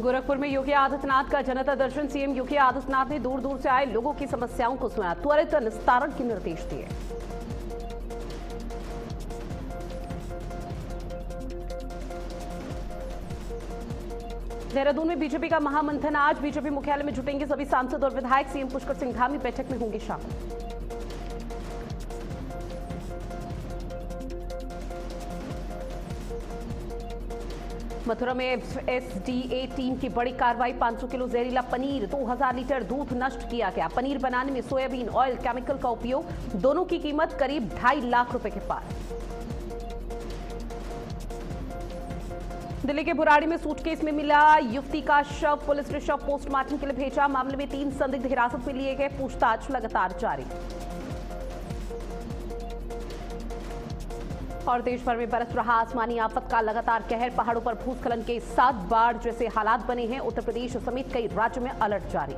गोरखपुर में योगी आदित्यनाथ का जनता दर्शन। सीएम योगी आदित्यनाथ ने दूर दूर से आए लोगों की समस्याओं को सुना, त्वरित निस्तारण के निर्देश दिए। देहरादून में बीजेपी का महामंथन आज। बीजेपी मुख्यालय में जुटेंगे सभी सांसद और विधायक। सीएम पुष्कर सिंह धामी बैठक में होंगे शामिल। मथुरा में एसडीए टीम की बड़ी कार्रवाई। 500 किलो जहरीला पनीर, 2000 लीटर दूध नष्ट किया गया। पनीर बनाने में सोयाबीन ऑयल केमिकल का उपयोग, दोनों की कीमत करीब 2.5 लाख रुपए के पार। दिल्ली के बुराड़ी में सूटकेस में मिला युवती का शव। पुलिस ने शव पोस्टमार्टम के लिए भेजा। मामले में 3 संदिग्ध हिरासत में लिए गए, पूछताछ लगातार जारी। और देश भर में बरस रहा आसमानी आफत का लगातार कहर। पहाड़ों पर भूस्खलन के साथ बाढ़ जैसे हालात बने हैं। उत्तर प्रदेश समेत कई राज्यों में अलर्ट जारी।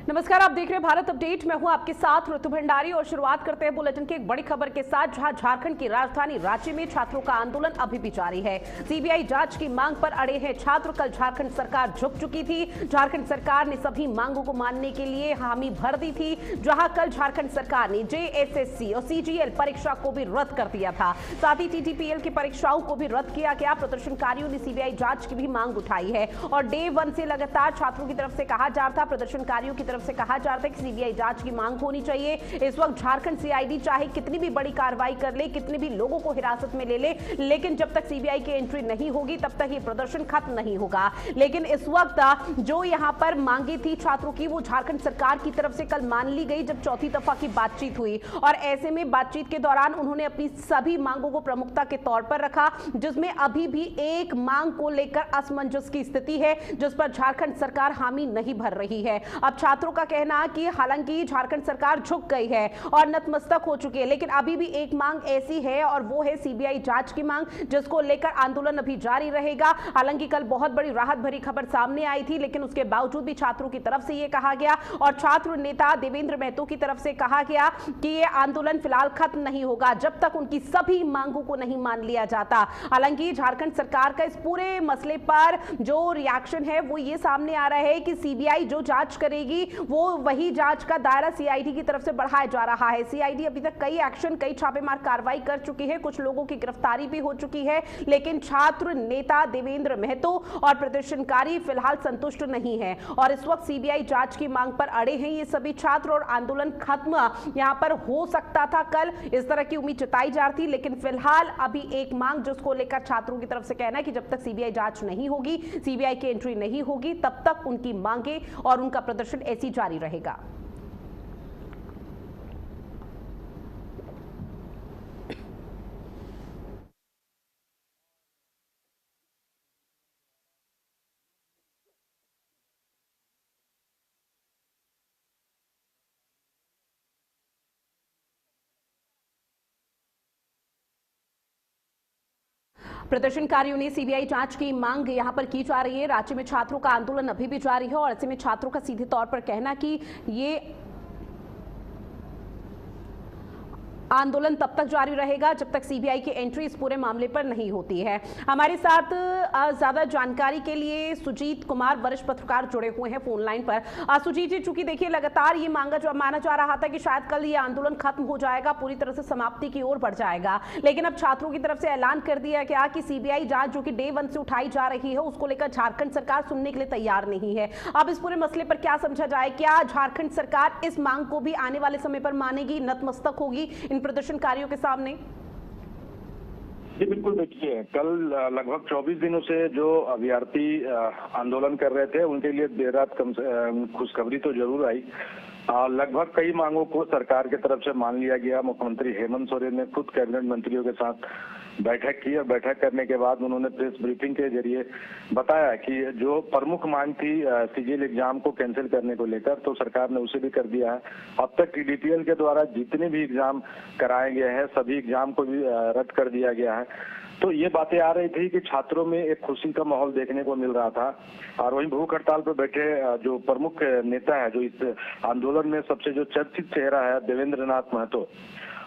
नमस्कार, आप देख रहे हैं भारत अपडेट। मैं हूं आपके साथ ऋतु भंडारी और शुरुआत करते हैं बुलेटिन की एक बड़ी खबर के साथ, जहां झारखंड की राजधानी रांची में छात्रों का आंदोलन अभी भी जारी है। सीबीआई जांच की मांग पर अड़े हैं छात्र। कल झारखंड सरकार झुक चुकी थी। झारखंड सरकार ने सभी मांगों को मानने के लिए हामी भर दी थी। जहां कल झारखंड सरकार ने जेएसएससी और सीजीएल परीक्षा को भी रद्द कर दिया था। साथ ही टीटीपीएल की परीक्षाओं को भी रद्द किया गया। प्रदर्शनकारियों ने सीबीआई जांच की भी मांग उठाई है और डे 1 से लगातार छात्रों की तरफ से कहा जा रहा था, प्रदर्शनकारियों की तरफ से कहा जा रहा है कि सीबीआई जांच की मांग होनी चाहिए। इस वक्त झारखंड सीआईडी चाहे कितनी भी बड़ी कार्रवाई कर ले, कितने भी लोगों को हिरासत में ले ले, लेकिन जब तक सीबीआई की एंट्री नहीं होगी तब तक ये प्रदर्शन खत्म नहीं होगा। लेकिन इस वक्त जो यहां पर मांगे थी छात्रों की, वो झारखंड सरकार की तरफ से कल मान ली गई जब चौथी दफा की बातचीत हुई। और ऐसे में बातचीत के दौरान उन्होंने अपनी सभी मांगों को प्रमुखता के तौर पर रखा, जिसमें अभी भी एक मांग को लेकर असमंजस की स्थिति है, जिस पर झारखंड सरकार हामी नहीं भर रही है। अब छात्रों का कहना कि हालांकि झारखंड सरकार झुक गई है और नतमस्तक हो चुकी है, लेकिन अभी भी एक मांग ऐसी है और वो है सीबीआई जांच की मांग, जिसको लेकर आंदोलन अभी जारी रहेगा। हालांकि कल बहुत बड़ी राहत भरी खबर सामने आई थी, लेकिन उसके बावजूद भी छात्रों की तरफ से यह कहा गया और छात्र नेता देवेंद्र महतो की तरफ से कहा गया कि यह आंदोलन फिलहाल खत्म नहीं होगा जब तक उनकी सभी मांगों को नहीं मान लिया जाता। हालांकि झारखंड सरकार का इस पूरे मसले पर जो रिएक्शन है वो ये सामने आ रहा है कि सीबीआई जो जांच करेगी वो वही जांच का दायरा सीआईडी की तरफ से बढ़ाया जा रहा है। सीआईडी अभी तक कई छापेमार कार्रवाई कर चुकी है, कुछ लोगों की गिरफ्तारी भी हो चुकी है, लेकिन छात्र नेता देवेंद्र महतो और प्रदर्शनकारी फिलहाल संतुष्ट नहीं है और इस वक्त सीबीआई जांच की मांग पर अड़े हैं ये सभी छात्र। और आंदोलन खत्म यहां पर हो सकता था कल, इस तरह की उम्मीद जताई जा रही थी, लेकिन फिलहाल अभी एक मांग जिसको लेकर छात्रों की तरफ से कहना है कि जब तक सीबीआई जांच नहीं होगी, सीबीआई की एंट्री नहीं होगी, तब तक उनकी मांगे और उनका प्रदर्शन ऐसी जारी रहेगा। प्रदर्शनकारियों ने सीबीआई जांच की मांग यहां पर की जा रही है। राज्य में छात्रों का आंदोलन अभी भी जारी है और ऐसे में छात्रों का सीधे तौर पर कहना कि ये आंदोलन तब तक जारी रहेगा जब तक सीबीआई की एंट्री इस पूरे मामले पर नहीं होती है। हमारे साथ ज्यादा जानकारी के लिए सुजीत कुमार वरिष्ठ पत्रकार जुड़े हुए हैं फोन लाइन पर। सुजीत जी, चूंकि देखिए लगातार ये माना जा रहा था कि शायद कल ये आंदोलन खत्म हो जाएगा, पूरी तरह से समाप्ति की ओर बढ़ जाएगा, लेकिन अब छात्रों की तरफ से ऐलान कर दिया गया कि सीबीआई जांच जो कि डे 1 से उठाई जा रही है उसको लेकर झारखंड सरकार सुनने के लिए तैयार नहीं है। अब इस पूरे मसले पर क्या समझा जाए? क्या झारखंड सरकार इस मांग को भी आने वाले समय पर मानेगी, नतमस्तक होगी प्रदर्शनकारियों के सामने? जी बिल्कुल, देखिए कल लगभग 24 दिनों से जो अभ्यर्थी आंदोलन कर रहे थे उनके लिए देर रात खुशखबरी तो जरूर आई। लगभग कई मांगों को सरकार की तरफ से मान लिया गया। मुख्यमंत्री हेमंत सोरेन ने खुद कैबिनेट मंत्रियों के साथ बैठक की और बैठक करने के बाद उन्होंने प्रेस ब्रीफिंग के जरिए बताया कि जो प्रमुख मांग थी सीजीएल एग्जाम को कैंसिल करने को लेकर, तो सरकार ने उसे भी कर दिया है। अब तक टीडीपीएल के द्वारा जितने भी एग्जाम कराए गए हैं सभी एग्जाम को भी रद्द कर दिया गया है। तो ये बातें आ रही थी कि छात्रों में एक खुशी का माहौल देखने को मिल रहा था। और वहीं भूख हड़ताल पर बैठे जो प्रमुख नेता है, जो इस आंदोलन में सबसे जो चर्चित चेहरा है देवेंद्र नाथ महतो,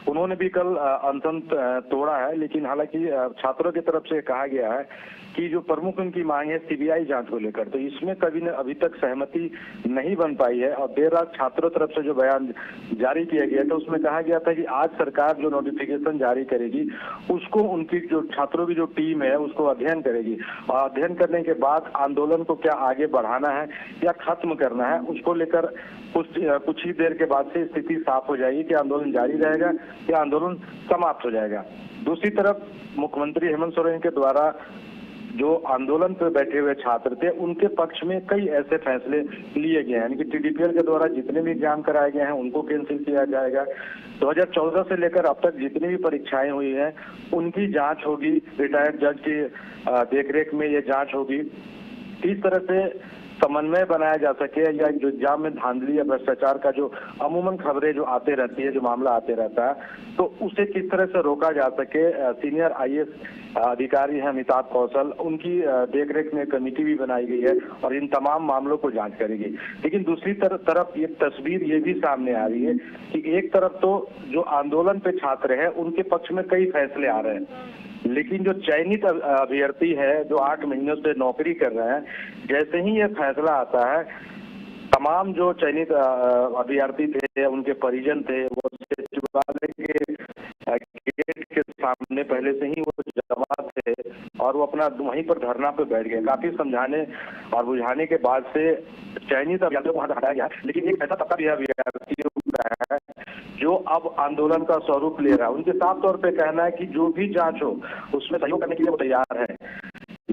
उन्होंने भी कल अनशन तोड़ा है। लेकिन हालांकि छात्रों की तरफ से कहा गया है कि जो प्रमुख उनकी मांग है सीबीआई जांच को लेकर, तो इसमें कभी ने अभी तक सहमति नहीं बन पाई है। और देर रात छात्रों तरफ से जो बयान जारी किया गया था उसमें कहा गया था कि आज सरकार जो नोटिफिकेशन जारी करेगी उसको उनकी जो छात्रों की जो टीम है उसको अध्ययन करेगी, और अध्ययन करने के बाद आंदोलन को क्या आगे बढ़ाना है या खत्म करना है उसको लेकर कुछ ही देर के बाद से स्थिति साफ हो जाएगी कि आंदोलन जारी रहेगा या आंदोलन समाप्त हो जाएगा। दूसरी तरफ मुख्यमंत्री हेमंत सोरेन के द्वारा जो आंदोलन पर बैठे हुए छात्र थे उनके पक्ष में कई ऐसे फैसले लिए गए हैं, यानी कि टीडीपीएल के द्वारा जितने भी एग्जाम कराए गए हैं उनको कैंसिल किया जाएगा। 2014 से लेकर अब तक जितनी भी परीक्षाएं हुई हैं उनकी जांच होगी, रिटायर्ड जज की देखरेख में ये जांच होगी। इस तरह से समन्वय बनाया जा सके या जो एग्जाम में धांधली या भ्रष्टाचार का जो अमूमन खबरें जो आते रहती है, जो मामला आते रहता है, तो उसे किस तरह से रोका जा सके। सीनियर आईएएस अधिकारी हैं अमिताभ कौशल, उनकी देखरेख में कमेटी भी बनाई गई है और इन तमाम मामलों को जांच करेगी। लेकिन दूसरी तरफ एक तस्वीर ये भी सामने आ रही है कि एक तरफ तो जो आंदोलन पे छात्र हैं उनके पक्ष में कई फैसले आ रहे हैं, लेकिन जो चयनित अभ्यर्थी है जो 8 महीनों से नौकरी कर रहे हैं, जैसे ही ये फैसला आता है तमाम जो चयनित अभ्यर्थी थे उनके परिजन थे वो सचिवालय के गेट के सामने पहले से ही वो जमा थे और वो अपना वहीं पर धरना पे बैठ गए। काफी समझाने और बुझाने के बाद से चयनित अभ्यर्थियों को वहां हटाया गया। लेकिन एक ऐसा तबका भी है अभ्यर्थियों का है जो अब आंदोलन का स्वरूप ले रहा है। उनके साफ तौर पे कहना है कि जो भी जांच हो उसमें सहयोग करने के लिए वो तैयार है,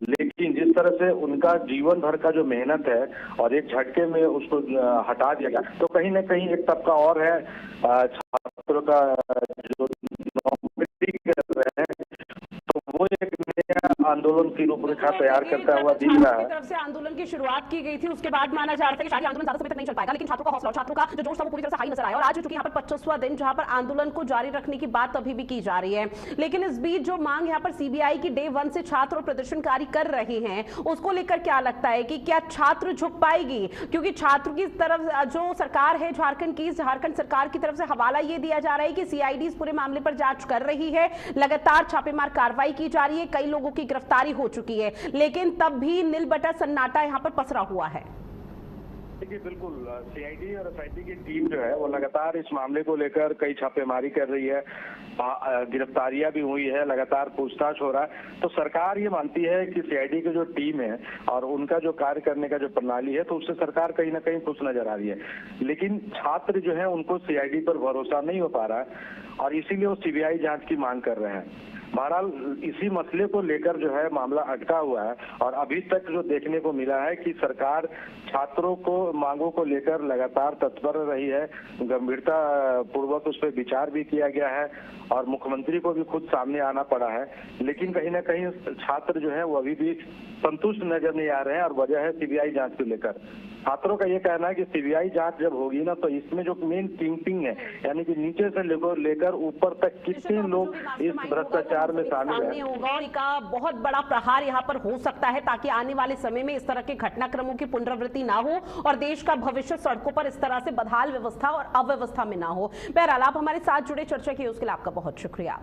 लेकिन जिस तरह से उनका जीवन भर का जो मेहनत है और एक झटके में उसको हटा दिया गया, तो कहीं ना कहीं एक तबका और है छात्रों का जो नौकरी कर रहे हैं, तो वो एक नया आंदोलन की रूपरेखा तैयार करता हुआ दिख रहा है। तरफ से आंदोलन की शुरुआत की गई थी, उसके बाद माना जा रहा था कि शायद आंदोलन ज्यादा समय तक नहीं चल पाएगा, लेकिन छात्रों का हौसला, छात्रों का जो जोश था वो पूरी तरह से हाई नजर आया। और आज चूंकि यहाँ पर 25वां दिन जहां पर आंदोलन को जारी रखने की बात अभी भी की जा रही है, लेकिन इस बीच जो मांग यहाँ पर सीबीआई की डे 1 से छात्र और प्रदर्शनकारी कर रहे हैं उसको लेकर क्या लगता है कि क्या छात्र झुक पाएगी? क्योंकि छात्रों की तरफ जो सरकार है झारखंड सरकार की तरफ से हवाला ये दिया जा रहा है कि सीआईडी इस पूरे मामले पर जांच कर रही है, लगातार छापेमार कार्रवाई की जा रही है, कई लोगों की गिरफ्तारी हो चुकी है, लेकिन तब भी नील बटा सन्नाटा यहां पर पसरा हुआ है। देखिए बिल्कुल सीआईडी और एसआईटी की टीम जो है वो लगातार इस मामले को लेकर कई छापेमारी कर रही है, गिरफ्तारियां भी हुई है, लगातार पूछताछ हो रहा है। तो सरकार ये मानती है कि सीआईडी की जो टीम है और उनका जो कार्य करने का जो प्रणाली है, तो उससे सरकार कहीं ना कहीं खुश नजर आ रही है। लेकिन छात्र जो है उनको सीआईडी पर भरोसा नहीं हो पा रहा है और इसीलिए वो सीबीआई जांच की मांग कर रहे हैं। बहरहाल इसी मसले को लेकर जो है मामला अटका हुआ है और अभी तक जो देखने को मिला है कि सरकार छात्रों को मांगों को लेकर लगातार तत्पर रही है, गंभीरता पूर्वक उस पर विचार भी किया गया है और मुख्यमंत्री को भी खुद सामने आना पड़ा है। लेकिन कहीं ना कहीं छात्र जो है वो अभी भी संतुष्ट नजर नहीं आ रहे हैं और वजह है सीबीआई जांच को लेकर। छात्रों का ये कहना है कि सीबीआई जांच जब होगी ना, तो इसमें जो मेन किंगपिन है, यानी कि नीचे से लेकर ऊपर तक कितने लोग इस भ्रष्टाचार में शामिल है, होगा और इसका बहुत बड़ा प्रहार यहाँ पर हो सकता है ताकि आने वाले समय में इस तरह के घटनाक्रमों की पुनरावृत्ति ना हो और देश का भविष्य सड़कों पर इस तरह से बदहाल व्यवस्था और अव्यवस्था में ना हो। बहरहाल आप हमारे साथ जुड़े, चर्चा की उसके लिए आपका बहुत शुक्रिया।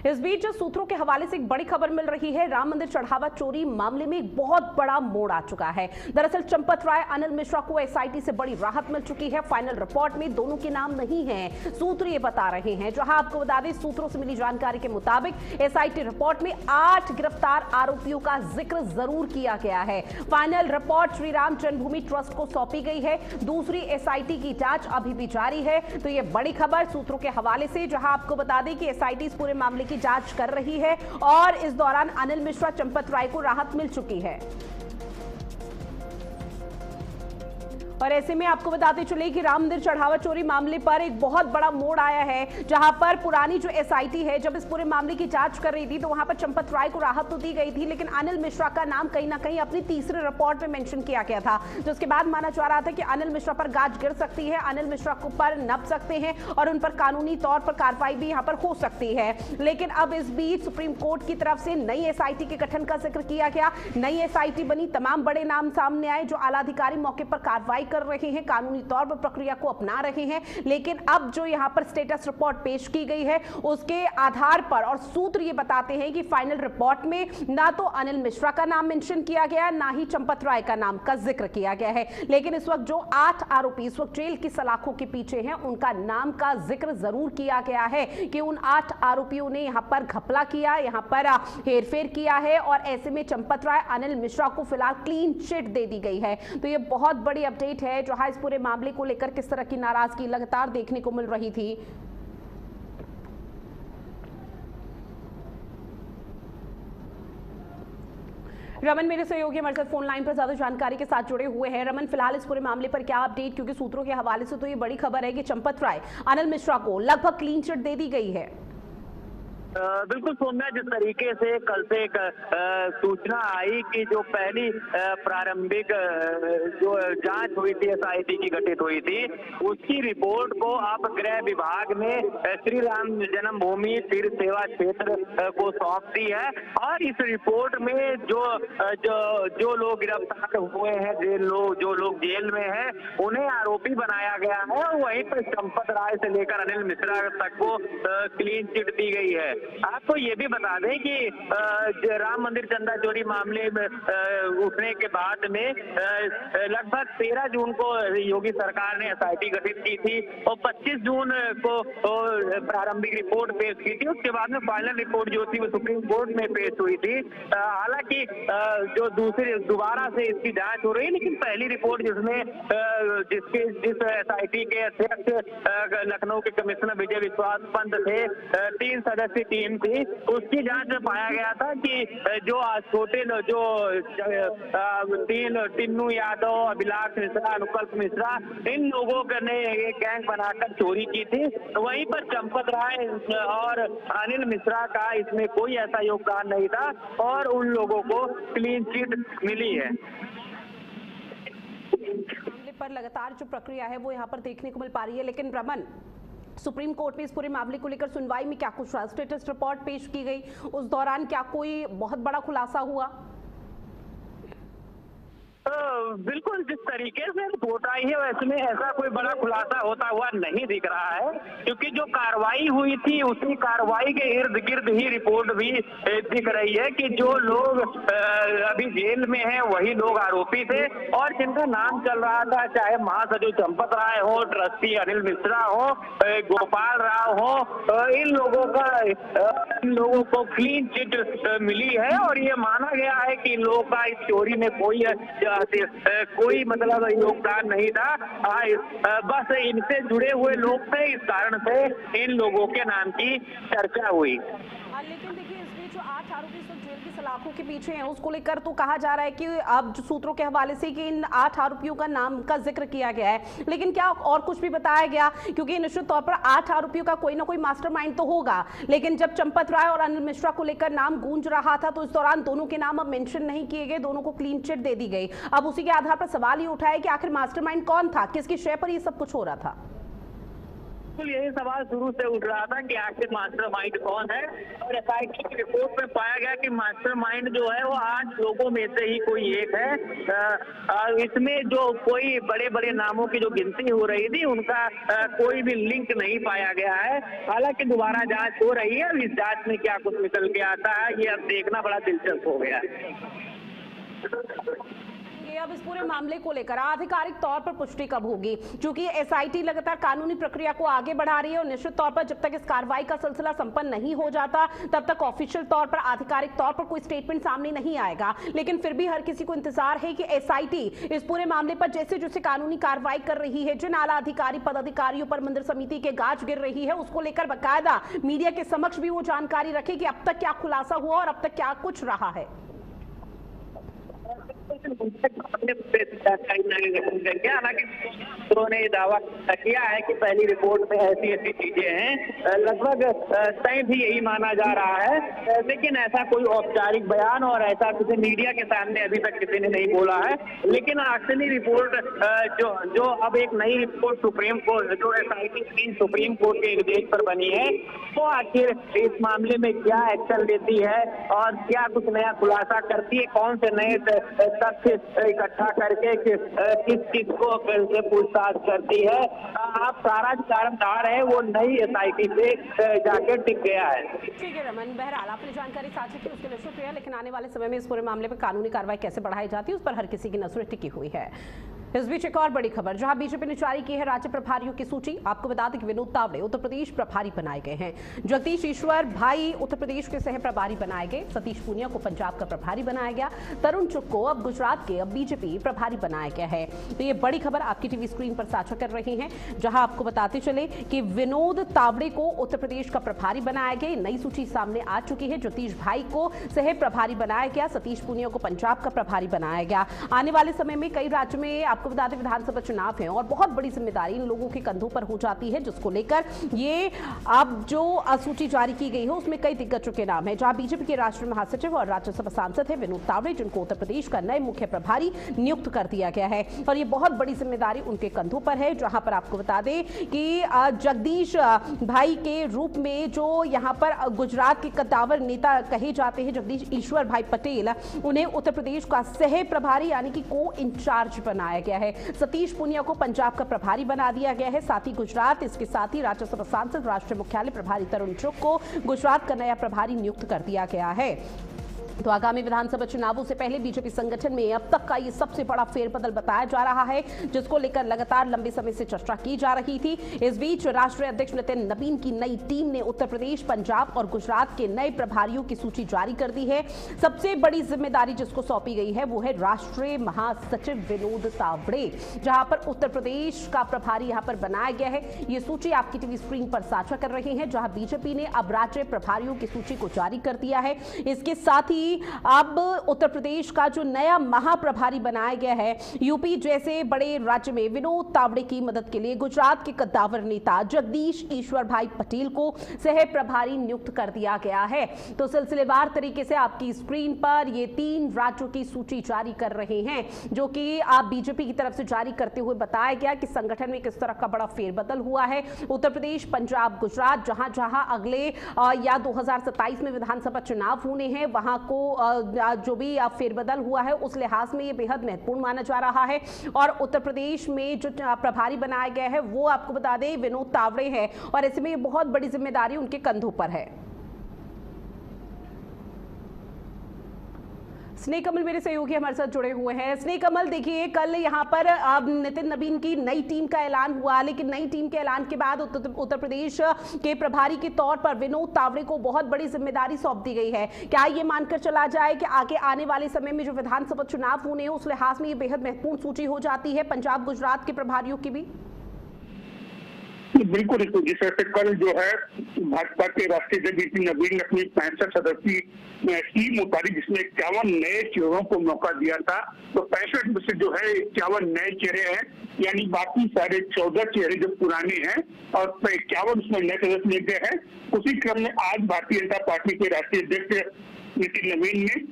इस बीच सूत्रों के हवाले से एक बड़ी खबर मिल रही है। राम मंदिर चढ़ावा चोरी मामले में एक बहुत बड़ा मोड़ आ चुका है। दरअसल चंपत राय, अनिल मिश्रा को एसआईटी से बड़ी राहत मिल चुकी है। फाइनल रिपोर्ट में दोनों के नाम नहीं हैं, सूत्र ये बता रहे हैं। जहां आपको बता दें, सूत्रों से मिली जानकारी के मुताबिक एसआईटी रिपोर्ट में 8 गिरफ्तार आरोपियों का जिक्र जरूर किया गया है। फाइनल रिपोर्ट श्री राम जन्मभूमि ट्रस्ट को सौंपी गई है। दूसरी एसआईटी की जांच अभी भी जारी है। तो ये बड़ी खबर सूत्रों के हवाले से, जहां आपको बता दें कि एसआईटी इस पूरे मामले की जांच कर रही है और इस दौरान अनिल मिश्रा, चंपत राय को राहत मिल चुकी है। और ऐसे में आपको बताते चले कि राम मंदिर चढ़ावा चोरी मामले पर एक बहुत बड़ा मोड़ आया है, जहां पर पुरानी जो एसआईटी है जब इस पूरे मामले की जांच कर रही थी तो वहां पर चंपत राय को राहत तो दी गई थी, लेकिन अनिल मिश्रा का नाम कहीं ना कहीं अपनी तीसरे रिपोर्ट में मेंशन किया गया था, जिसके बाद माना जा रहा था कि अनिल मिश्रा पर गाज गिर सकती है, अनिल मिश्रा को पर नप सकते हैं और उन पर कानूनी तौर पर कार्रवाई भी यहां पर हो सकती है। लेकिन अब इस बीच सुप्रीम कोर्ट की तरफ से नई एसआईटी के गठन का जिक्र किया गया, नई एसआईटी बनी, तमाम बड़े नाम सामने आए जो आला अधिकारी मौके पर कार्रवाई कर रहे हैं, कानूनी तौर पर प्रक्रिया को अपना रहे हैं, लेकिन अब जो यहाँ पर स्टेटस रिपोर्ट पेश की गई है उसके आधार पर और सूत्र ये बताते हैं कि फाइनल रिपोर्ट में ना तो अनिल मिश्रा का नाम मेंशन किया गया है, ना ही चंपत राय का नाम का जिक्र किया गया है। लेकिन इस वक्त जो 8 आरोपी इस वक्त जेल की सलाखों के पीछे हैं, उनका नाम का जिक्र जरूर किया गया है कि उन 8 आरोपियों ने यहां पर घपला किया, यहां पर हेरफेर किया है और ऐसे में चंपत राय, अनिल मिश्रा को फिलहाल क्लीन चिट दे दी गई है। तो ये बहुत बड़ी अपडेट है जहां इस पूरे मामले को लेकर किस तरह की नाराजगी लगातार देखने को मिल रही थी। रमन मेरे सहयोगी हमारे साथ फोन लाइन पर ज्यादा जानकारी के साथ जुड़े हुए हैं। रमन, फिलहाल इस पूरे मामले पर क्या अपडेट, क्योंकि सूत्रों के हवाले से तो ये बड़ी खबर है कि चंपत राय, अनिल मिश्रा को लगभग क्लीन चिट दे दी गई है। बिल्कुल सौम्या, जिस तरीके से कल से एक सूचना आई कि जो पहली प्रारंभिक जो जांच हुई थी एसआईटी की गठित हुई थी, उसकी रिपोर्ट को अब गृह विभाग ने श्री राम जन्मभूमि तीर्थ सेवा क्षेत्र को सौंप दी है और इस रिपोर्ट में जो लोग गिरफ्तार हुए हैं, जो लोग जेल में हैं, उन्हें आरोपी बनाया गया है और वहीं पर चंपत राय से लेकर अनिल मिश्रा तक को क्लीन चिट दी गई है। आपको ये भी बता दें कि राम मंदिर चंदा चोरी मामले में उठने के बाद में लगभग 13 जून को योगी सरकार ने एसआईटी गठित की थी और 25 जून को प्रारंभिक रिपोर्ट पेश की थी। उसके बाद में फाइनल रिपोर्ट जो थी वो सुप्रीम कोर्ट में पेश हुई थी। हालांकि जो दोबारा से इसकी जांच हो रही है, लेकिन पहली रिपोर्ट जिस एसआईटी के अध्यक्ष लखनऊ के कमिश्नर विजय विश्वास पंत थे, 3 सदस्यीय टीम थी, उसकी जांच में पाया गया था कि जो छोटे जो 3 टिन्नू यादव, अभिलाष मिश्रा, अनुकल्प मिश्रा, इन लोगों ने एक गैंग बनाकर चोरी की थी। वहीं पर चंपत राय और अनिल मिश्रा का इसमें कोई ऐसा योगदान नहीं था और उन लोगों को क्लीन चिट मिली है। मामले पर लगातार जो प्रक्रिया है वो यहाँ पर देखने को मिल पा रही है, लेकिन रमन, सुप्रीम कोर्ट में इस पूरे मामले को लेकर सुनवाई में क्या कुछ रहा? स्टेटस रिपोर्ट पेश की गई, उस दौरान क्या कोई बहुत बड़ा खुलासा हुआ? बिल्कुल, जिस तरीके से रिपोर्ट आई है वैसे में ऐसा कोई बड़ा खुलासा होता हुआ नहीं दिख रहा है, क्योंकि जो कार्रवाई हुई थी उसी कार्रवाई के इर्द गिर्द ही रिपोर्ट भी दिख रही है कि जो लोग अभी जेल में हैं वही लोग आरोपी थे और जिनका नाम चल रहा था, चाहे महासचिव चंपत राय हो, ट्रस्टी अनिल मिश्रा हो, गोपाल राव हो, इन लोगों को क्लीन चिट मिली है और ये माना गया है कि इन लोगों का इस चोरी में कोई मतलब योगदान नहीं था। बस इनसे जुड़े हुए लोग थे, इस कारण से इन लोगों के नाम की चर्चा हुई। लेकिन देखिए, इसमें जो 8 आरोपी जेल की सलाखों के पीछे हैं उसको लेकर तो कहा जा रहा है कि अब जो सूत्रों के हवाले से कि इन 8 आरोपियों का नाम का जिक्र किया गया है, लेकिन क्या और कुछ भी बताया गया? क्योंकि निश्चित तौर पर 8 आरोपियों का कोई ना कोई मास्टरमाइंड तो होगा, लेकिन जब चंपत राय और अनिल मिश्रा को लेकर नाम गूंज रहा था तो इस दौरान दोनों के नाम अब मेंशन नहीं किए गए, दोनों को क्लीन चिट दे दी गई। अब उसी के आधार पर सवाल ये उठा है कि आखिर मास्टरमाइंड कौन था, किसकी शय पर ये सब कुछ हो रहा था? यही सवाल शुरू से उठ रहा था कि आखिर मास्टरमाइंड कौन है और एसआईटी की रिपोर्ट में पाया गया कि मास्टरमाइंड जो है वो 8 लोगों में से ही कोई एक है। इसमें जो कोई बड़े बड़े नामों की जो गिनती हो रही थी उनका कोई भी लिंक नहीं पाया गया है। हालांकि दोबारा जांच हो रही है, इस जांच में क्या कुछ निकल के आता है ये अब देखना बड़ा दिलचस्प हो गया है। अब इस पूरे मामले को लेकर आधिकारिक तौर पर पुष्टि कब होगी? क्योंकि एसआईटी लगातार कानूनी प्रक्रिया को आगे बढ़ा रही है और निश्चित तौर पर जब तक इस कार्रवाई का सिलसिला संपन्न नहीं हो जाता तब तक ऑफिशियल तौर पर, आधिकारिक तौर पर कोई स्टेटमेंट सामने नहीं आएगा। लेकिन फिर भी हर किसी को इंतजार है कि एसआईटी इस पूरे मामले पर जैसे जैसे कानूनी कार्रवाई कर रही है, जिन आला अधिकारी पदाधिकारियों पर मंदिर समिति के गाज गिर रही है, उसको लेकर बाकायदा मीडिया के समक्ष भी वो जानकारी रखे कि अब तक क्या खुलासा हुआ और अब तक क्या कुछ रहा है। हालांकि उन्होंने दावा किया है कि पहली रिपोर्ट में ऐसी चीजें हैं, लगभग तय भी यही माना जा रहा है, लेकिन ऐसा कोई औपचारिक बयान और ऐसा किसी मीडिया के सामने अभी तक किसी ने नहीं बोला है। लेकिन असली रिपोर्ट जो अब एक नई रिपोर्ट सुप्रीम कोर्ट, जो एसआईटी सुप्रीम कोर्ट के निर्देश पर बनी है, वो आखिर इस मामले में क्या एक्शन लेती है और क्या कुछ नया खुलासा करती है, कौन से नए तथ्य इकट्ठा करके किस किस को कैसे पूछताछ करती है। आप सारा जानकार है वो नई SIT पे जाके टिक गया है। ठीक है रमन, बहरहाल आपने जानकारी साझा की उसके लिए शुक्रिया, लेकिन आने वाले समय में इस पूरे मामले पर कानूनी कार्रवाई कैसे बढ़ाई जाती है उस पर हर किसी की नजरें टिकी हुई है। इस बीच एक और बड़ी खबर, जहां बीजेपी ने जारी की है राज्य प्रभारियों की सूची। आपको बता दें कि विनोद तावड़े उत्तर प्रदेश प्रभारी बनाए गए हैं, जगदीश ईश्वर भाई उत्तर प्रदेश के सह प्रभारी बनाए गए, सतीश पूनिया को पंजाब का प्रभारी बनाया गया, तरुण चुग को अब गुजरात के अब बीजेपी प्रभारी बनाया गया है। तो ये बड़ी खबर आपकी टीवी स्क्रीन पर साझा कर रहे हैं, जहां आपको बताते चले कि विनोद तावड़े को उत्तर प्रदेश का प्रभारी बनाया गया। नई सूची सामने आ चुकी है। जगदीश भाई को सह प्रभारी बनाया गया, सतीश पूनिया को पंजाब का प्रभारी बनाया गया। आने वाले समय में कई राज्यों में आपको बता दें विधानसभा चुनाव है और बहुत बड़ी जिम्मेदारी इन लोगों के कंधों पर हो जाती है, जिसको लेकर ये अब जो सूची जारी की गई है उसमें कई दिग्गजों के नाम है, जहां बीजेपी के राष्ट्रीय महासचिव और राज्यसभा सांसद है विनोद तावड़े, जिनको उत्तर प्रदेश का नए मुख्य प्रभारी नियुक्त कर दिया गया है और ये बहुत बड़ी जिम्मेदारी उनके कंधों पर है। जहां पर आपको बता दें कि जगदीश भाई के रूप में जो यहाँ पर गुजरात के कद्दावर नेता कहे जाते हैं जगदीश ईश्वर भाई पटेल, उन्हें उत्तर प्रदेश का सह प्रभारी यानी कि को इंचार्ज बनाया गया है। सतीश पूनिया को पंजाब का प्रभारी बना दिया गया है, साथ ही गुजरात, इसके साथ ही राज्यसभा सांसद, राष्ट्रीय मुख्यालय प्रभारी तरुण चुग को गुजरात का नया प्रभारी नियुक्त कर दिया गया है। तो आगामी विधानसभा चुनावों से पहले बीजेपी संगठन में अब तक का ये सबसे बड़ा फेरबदल बताया जा रहा है, जिसको लेकर लगातार लंबे समय से चर्चा की जा रही थी। इस बीच राष्ट्रीय अध्यक्ष नितिन नवीन की नई टीम ने उत्तर प्रदेश, पंजाब और गुजरात के नए प्रभारियों की सूची जारी कर दी है। सबसे बड़ी जिम्मेदारी जिसको सौंपी गई है वो है राष्ट्रीय महासचिव विनोद तावड़े, जहां पर उत्तर प्रदेश का प्रभारी यहां पर बनाया गया है। ये सूची आपकी टीवी स्क्रीन पर साझा कर रहे हैं, जहां बीजेपी ने अब राज्य प्रभारियों की सूची को जारी कर दिया है। इसके साथ ही अब उत्तर प्रदेश का जो नया महाप्रभारी बनाया गया है, यूपी जैसे बड़े राज्य में विनोद तावड़े की मदद के लिए गुजरात के कद्दावर नेता जगदीश ईश्वर भाई पटेल को सह प्रभारी नियुक्त कर दिया गया है। तो सिलसिलेवार तरीके से आपकी स्क्रीन पर ये 3 राज्यों की सूची जारी कर रहे हैं, जो कि आप बीजेपी की तरफ से जारी करते हुए बताया गया कि संगठन में किस तरह का बड़ा फेरबदल हुआ है। उत्तर प्रदेश, पंजाब, गुजरात, जहां जहां अगले या 2027 में विधानसभा चुनाव होने हैं, वहां को जो भी फेरबदल हुआ है उस लिहाज में ये बेहद महत्वपूर्ण माना जा रहा है। और उत्तर प्रदेश में जो प्रभारी बनाया गया है वो आपको बता दें विनोद तावड़े है और ऐसे में ये बहुत बड़ी जिम्मेदारी उनके कंधों पर है। स्नेह कमल मेरे सहयोगी हमारे साथ जुड़े हुए हैं। स्नेह कमल, देखिए कल यहाँ पर नितिन नवीन की नई टीम का ऐलान हुआ, लेकिन नई टीम के ऐलान के बाद उत्तर प्रदेश के प्रभारी के तौर पर विनोद तावड़े को बहुत बड़ी जिम्मेदारी सौंप दी गई है। क्या ये मानकर चला जाए कि आगे आने वाले समय में जो विधानसभा चुनाव होने हैं उस लिहाज में ये बेहद महत्वपूर्ण सूची हो जाती है पंजाब गुजरात के प्रभारियों की भी? बिल्कुल, जिस तरह से कल जो है भाजपा के राष्ट्रीय अध्यक्ष नितिन नवीन ने अपनी 65 सदस्यीय टीम उतारी, जिसमें 51 नए चेहरों को मौका दिया था। तो 65 में से जो है 51 नए चेहरे हैं, यानी बाकी सारे 14 चेहरे जो पुराने हैं और 51 उसमें नए सदस्य ले गए हैं। उसी क्रम में आज भारतीय जनता पार्टी के राष्ट्रीय अध्यक्ष नितिन नवीन ने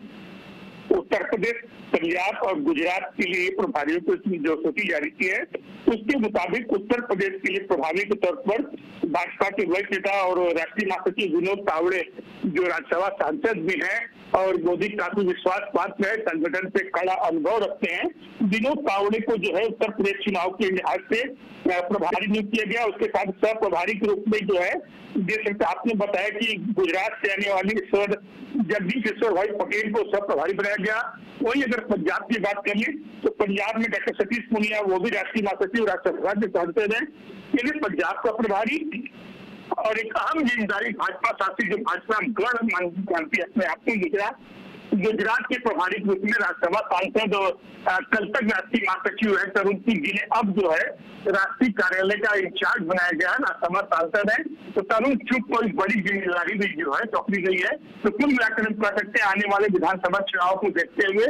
उत्तर प्रदेश, पंजाब और गुजरात के लिए प्रभारियों को जो सूची जारी की है, उसके मुताबिक उत्तर प्रदेश के लिए प्रभारी के तौर पर भाजपा के वरिष्ठ नेता और राष्ट्रीय महासचिव विनोद तावड़े, जो राज्यसभा सांसद भी हैं और मोदी काफी विश्वास पात्र है, संगठन से कड़ा अनुभव रखते हैं, विनोद तावड़े को जो है उत्तर प्रदेश चुनाव के लिहाज से प्रभारी नियुक्त किया गया। उसके साथ सह प्रभारी के रूप में जो है, जैसे आपने बताया कि गुजरात से आने वाली जगदीश ईश्वर भाई पटेल को सह प्रभारी बनाया गया। वही अगर पंजाब की बात करिए तो पंजाब में डॉक्टर सतीश पूनिया, वो भी राष्ट्रीय महासचिव राज्यसभा के सांसद हैं, ये भी पंजाब का प्रभारी। और एक अहम जिम्मेदारी भाजपा शासित जो भाजपा गढ़ मानती है अपने आप को गुजरात के प्रभारी के रूप में राज्यसभा सांसद और कल तक राष्ट्रीय महासचिव है तरुण सिंह जी ने अब जो है राष्ट्रीय कार्यालय का इंचार्ज बनाया गया है, राज्यसभा सांसद है। तो तरुण चुग को एक बड़ी जिम्मेदारी भी जो है सौंपी गई है। तो कुल मिलाकर हम कह सकते हैं आने वाले विधानसभा चुनाव को देखते हुए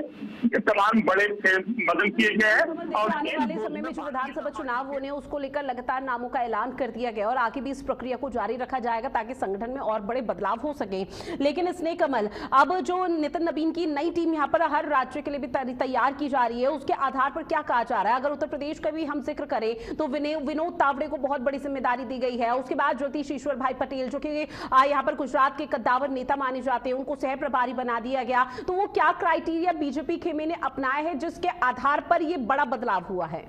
तमाम बड़े बदल किए गए हैं। और आने वाले समय में जो विधानसभा चुनाव होने उसको लेकर लगातार नामों का ऐलान कर दिया गया और आगे भी इस प्रक्रिया को जारी रखा जाएगा ताकि संगठन में और बड़े बदलाव हो सके। लेकिन स्नेह कमल, अब जो नितिन नवीन की नई टीम यहाँ पर हर राज्य के लिए भी तैयार की जा रही है, उसके आधार पर क्या कहा जा रहा है? अगर उत्तर प्रदेश का भी हम जिक्र करें तो विनोद तावड़े को बहुत बड़ी जिम्मेदारी दी गई है। उसके बाद ज्योतिष ईश्वर भाई पटेल जो कि यहाँ पर गुजरात के कद्दावर नेता माने जाते हैं, उनको सह प्रभारी बना दिया गया। तो वो क्या क्राइटेरिया बीजेपी खेमे ने अपनाए हैं जिसके आधार पर ये बड़ा बदलाव हुआ है?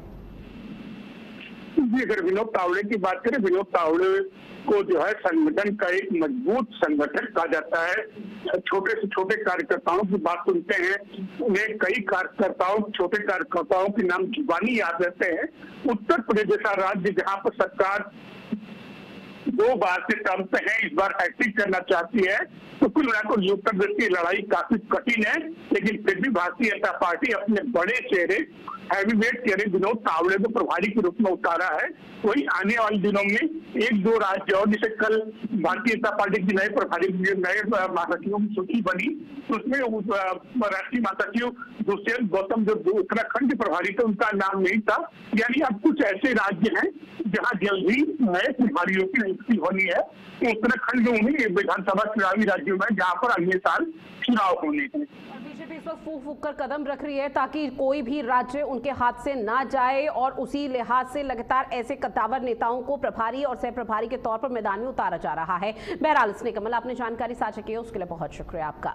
जी, अगर विनोद तावड़े की बात करें, विनोद तावड़े को जो है संगठन का एक मजबूत संगठन कहा जाता है। छोटे से छोटे कार्यकर्ताओं की बात सुनते हैं, उन्हें कई कार्यकर्ताओं, छोटे कार्यकर्ताओं के नाम जुबानी याद रहते हैं। उत्तर प्रदेश जैसा राज्य जहाँ पर सरकार 2 बार से टर्म पे है, इस बार हैट्रिक करना चाहती है, तो कुल मिलाकर उत्तर प्रदेश की लड़ाई काफी कठिन है। लेकिन फिर भी भारतीय जनता पार्टी अपने बड़े चेहरे, हैवीवेट चेहरे विनोद तावड़े को प्रभारी के रूप में उतारा है। वही आने वाले दिनों में 1-2 राज्य और, जैसे कल भारतीय जनता पार्टी की नए प्रभारी, नए महासचिवों की सूची बनी, तो उसमें राष्ट्रीय महासचिव दुष्यंत गौतम जो उत्तराखंड के प्रभारी थे उनका नाम नहीं था। यानी अब कुछ ऐसे राज्य हैं जहाँ जल्द ही नए प्रभारियों की नियुक्ति होनी है। उत्तराखंड में उन्हीं विधानसभा चुनावी राज्यों में जहाँ पर अगले साल चुनाव होने हैं। बीजेपी इस वक्त फूक फूक कर कदम रख रही है ताकि कोई भी राज्य उनके हाथ से ना जाए, और उसी लिहाज से लगातार ऐसे कद्दावर नेताओं को प्रभारी और सह प्रभारी के तौर पर मैदान में उतारा जा रहा है। बहरहाल स्नेह कमल, आपने जानकारी साझा की है उसके लिए बहुत शुक्रिया आपका।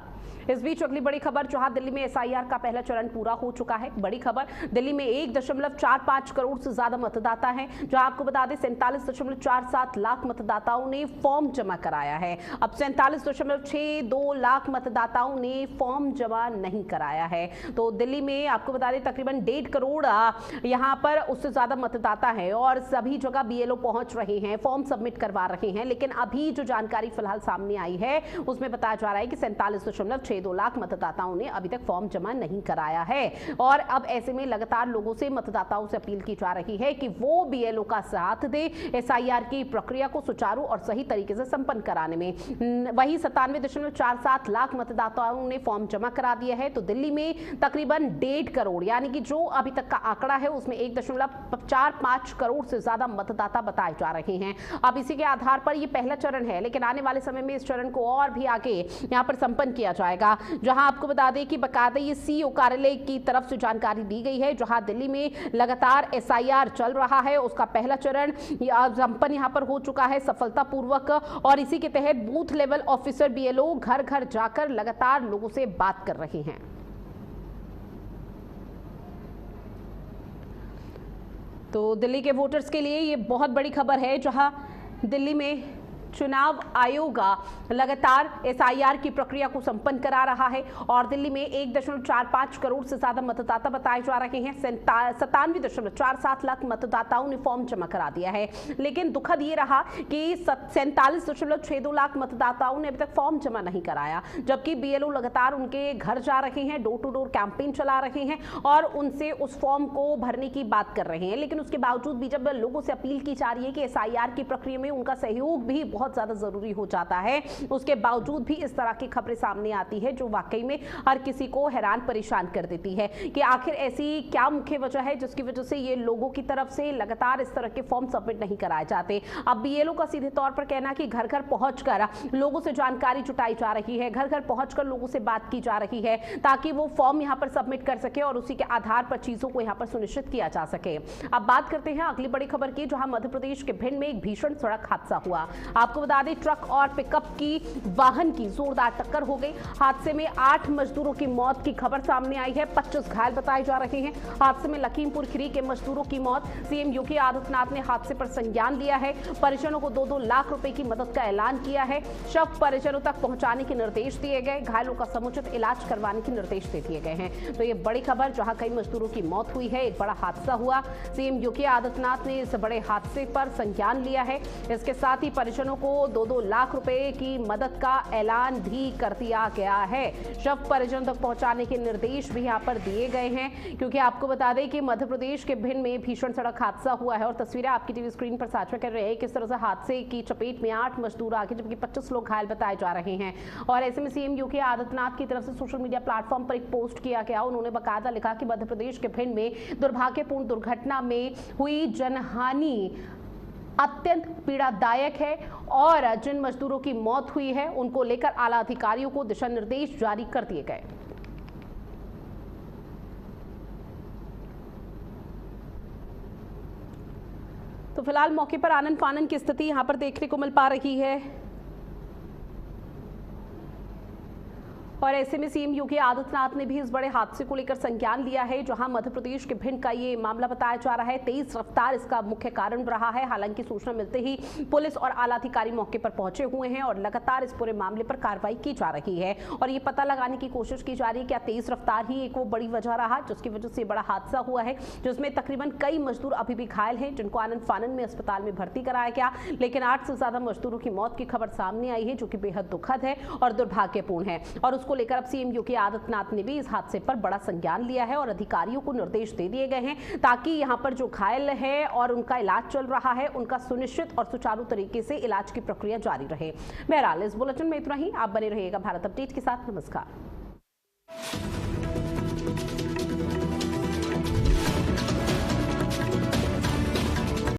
इस बीच अगली बड़ी खबर, जहां दिल्ली में एसआईआर का पहला चरण पूरा हो चुका है। बड़ी खबर, दिल्ली में 1.45 करोड़ से ज्यादा मतदाता हैं, जहां आपको बता दें 47.47 लाख मतदाताओं ने फॉर्म जमा कराया है। अब 47.62 लाख मतदाताओं ने फॉर्म जमा नहीं कराया है। तो दिल्ली में आपको बता दें तकरीबन 1.5 करोड़ यहां पर उससे ज्यादा मतदाता हैं, और सभी जगह बीएलओ पहुंच रहे हैं, फॉर्म सबमिट करवा रहे हैं। लेकिन अभी जो जानकारी फिलहाल सामने आई है उसमें बताया जा रहा है कि 47.62 लाख मतदाताओं ने अभी तक फॉर्म जमा नहीं कराया है। और अब ऐसे में लगातार लोगों से, मतदाताओं से अपील की जा रही है कि वो बीएलओ का साथ दे एसआईआर की प्रक्रिया को सुचारू और सही तरीके से संपन्न कराने में। वही 97.47 लाख मतदाताओं ने फॉर्म जमा करा दिया है। तो दिल्ली में तकरीबन 1.5 करोड़, यानी कि जो अभी तक का आंकड़ा है उसमें 1.45 करोड़ से ज्यादा मतदाता बताए जा रहे हैं। अब इसी के आधार पर ये पहला चरण है, लेकिन आने वाले समय में इस चरण को और भी आगे यहाँ पर संपन्न किया जाएगा। जहां आपको बता दें कि बकायदा ये सीईओ कार्यालय की तरफ से जानकारी दी गई है, जहां दिल्ली में लगातार एसआईआर चल रहा है, उसका पहला चरण संपन्न यहां पर हो चुका है सफलतापूर्वक। और इसी के तहत बूथ लेवल ऑफिसर बीएलओ घर घर जाकर लगातार लोगों से बात कर रहे हैं। तो दिल्ली के वोटर्स के लिए ये बहुत बड़ी खबर है, जहां दिल्ली में चुनाव आयोग लगातार एसआईआर की प्रक्रिया को संपन्न करा रहा है, और दिल्ली में 1.45 करोड़ से ज्यादा मतदाता बताए जा रहे हैं। 97.47 लाख मतदाताओं ने फॉर्म जमा करा दिया है। लेकिन दुखद ये रहा कि 47.62 लाख मतदाताओं ने अभी तक फॉर्म जमा नहीं कराया, जबकि बीएलओ लगातार उनके घर जा रहे हैं, डोर टू डोर कैंपेन चला रहे हैं और उनसे उस फॉर्म को भरने की बात कर रहे हैं। लेकिन उसके बावजूद भी जब लोगों से अपील की जा रही है कि एसआईआर की प्रक्रिया में उनका सहयोग भी बहुत ज्यादा जरूरी हो जाता है, उसके बावजूद भी इस तरह की खबरें सामने आती है, जो वाकई में हर किसी को हैरान परेशान कर देती है कि आखिर ऐसी क्या मुख्य वजह है जिसकी वजह से ये लोगों की तरफ से लगातार इस तरह के फॉर्म सबमिट नहीं कराए जाते। अब बीएलओ का सीधे तौर पर कहना कि घर घर पहुंचकर लोगों से जानकारी जुटाई जा रही है, घर घर पहुंचकर लोगों से बात की जा रही है, ताकि वो फॉर्म यहां पर सबमिट कर सके और उसी के आधार पर चीजों को यहां पर सुनिश्चित किया जा सके। अब बात करते हैं अगली बड़ी खबर की, जहां मध्य प्रदेश के भिंड में एक भीषण सड़क हादसा हुआ। आपको बता दें ट्रक और पिकअप की वाहन की जोरदार टक्कर हो गई। हादसे में 8 मजदूरों की मौत की खबर सामने आई है, 25 घायल बताए जा रहे हैं। हादसे में लखीमपुर खीरी के मजदूरों की मौत। सीएम योगी आदित्यनाथ ने हादसे पर संज्ञान लिया है, परिजनों को 2-2 लाख रुपए की मदद का ऐलान किया है। शव परिजनों तक पहुंचाने के निर्देश दिए गए, घायलों का समुचित इलाज करवाने के निर्देश दे दिए गए हैं। तो ये बड़ी खबर, जहां कई मजदूरों की मौत हुई है, एक बड़ा हादसा हुआ। सीएम योगी आदित्यनाथ ने इस बड़े हादसे पर संज्ञान लिया है। इसके साथ ही परिजनों को 2-2 लाख रुपए की मदद का ऐलान भी कर दिया गया है। शव परिजन तक पहुंचाने के निर्देश भी यहां पर दिए गए हैं, क्योंकि आपको बता दें कि मध्य प्रदेश के भिंड में भीषण सड़क हादसा हुआ है और तस्वीरें आपकी टीवी स्क्रीन पर साझा कर रहे हैं। किस तरह से हादसे की चपेट में 8 मजदूर आ गए, जबकि 25 लोग घायल बताए जा रहे हैं। और ऐसे में सीएम योगी आदित्यनाथ की तरफ से सोशल मीडिया प्लेटफॉर्म पर एक पोस्ट किया गया। उन्होंने बाकायदा लिखा कि मध्य प्रदेश के भिंड में दुर्भाग्यपूर्ण दुर्घटना में हुई जनहानि अत्यंत पीड़ादायक है और जिन मजदूरों की मौत हुई है उनको लेकर आला अधिकारियों को दिशा निर्देश जारी कर दिए गए। तो फिलहाल मौके पर आनन फानन की स्थिति यहां पर देखने को मिल पा रही है और ऐसे में सीएम योगी आदित्यनाथ ने भी इस बड़े हादसे को लेकर संज्ञान लिया है, जहां मध्य प्रदेश के भिंड का ये मामला बताया जा रहा है। तेज रफ्तार इसका मुख्य कारण रहा है। हालांकि सूचना मिलते ही पुलिस और आला अधिकारी मौके पर पहुंचे हुए हैं और लगातार इस पूरे मामले पर कार्रवाई की जा रही है और ये पता लगाने की कोशिश की जा रही है क्या तेज रफ्तार ही एक वो बड़ी वजह रहा जिसकी वजह से बड़ा हादसा हुआ है, जिसमें तकरीबन कई मजदूर अभी भी घायल हैं, जिनको आनन फानन में अस्पताल में भर्ती कराया गया। लेकिन 8 से ज्यादा मजदूरों की मौत की खबर सामने आई है, जो कि बेहद दुखद है और दुर्भाग्यपूर्ण है और उसको लेकर अब सीएम योगी आदित्यनाथ ने भी इस हादसे पर बड़ा संज्ञान लिया है और अधिकारियों को निर्देश दे दिए गए हैं ताकि यहां पर जो घायल है और उनका इलाज चल रहा है उनका सुनिश्चित और सुचारू तरीके से इलाज की प्रक्रिया जारी रहे। बहरहाल इस बुलेटिन में इतना ही। आप बने रहिएगा भारत अपडेट के साथ। नमस्कार।